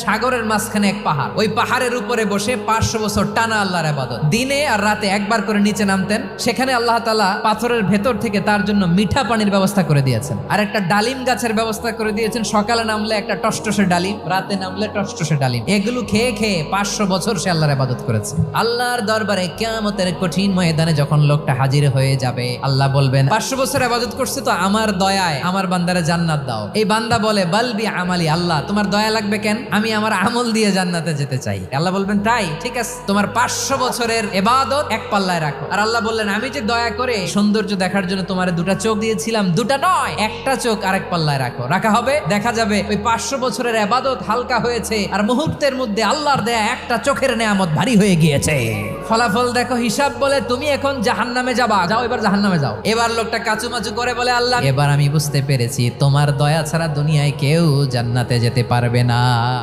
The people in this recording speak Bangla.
সাগরের মাঝখানে এক পাহাড়, ওই পাহাড়ের উপরে বসে 500 বছর টানা আল্লাহর ইবাদত। দিনে আর রাতে একবার করে নিচে নামতেন। সেখানে আল্লাহ তাআলা পাথরের ভেতর থেকে তার জন্য মিঠা পানির ব্যবস্থা করে দিয়েছেন, আর একটা ডালিম গাছের ব্যবস্থা করে দিয়েছেন। সকালে নামলে একটা টসটসে ডালিম, রাতে নামলে টসটসে ডালিম। এগুলো খেয়ে খেয়ে 500 বছর সে আল্লাহর ইবাদত করেছে। আল্লাহর দরবারে কিয়ামতের কঠিন ময়দানে যখন লোকটা হাজির হয়ে যাবে, আল্লাহ বলবেন 500 বছর ইবাদত করছে তো আমার দয়ায় আমার বান্দারে জান্নাত দাও। এই বান্দা বলে বালবি আমালি, আল্লাহ তোমার দয়া লাগবে কেন, আমি আমার আমল দিয়ে জান্নাতে যেতে চাই। আল্লাহ বলবেন তাই, ঠিক আছে, তোমার 500 বছরের ইবাদত এক পাল্লায় রাখো। আর আল্লাহ বললেন আমি যে দয়া করে সৌন্দর্য দেখার জন্য তোমার দুটা চোখ দিয়েছিলাম, দুটা নয় একটা চোখ আরেক পাল্লায় রাখো। রাখা হবে, দেখা যাবে ওই 500 বছরের ইবাদত হালকা হয়েছে, আর মুহূর্তের মধ্যে আল্লাহর দেয়া একটা চোখের নেয়ামত ভারী হয়ে গিয়েছে। ফলাফল দেখো, হিসাব বলে তুমি এখন জাহান্নামে যাবা, যাও এবার জাহান্নামে যাও। এবার লোকটা কাচুমাচু করে বলে আল্লাহ এবার আমি বুঝতে পেরেছি তোমার দয়া ছাড়া দুনিয়ায় কেউ জান্নাতে যেতে পারবে না।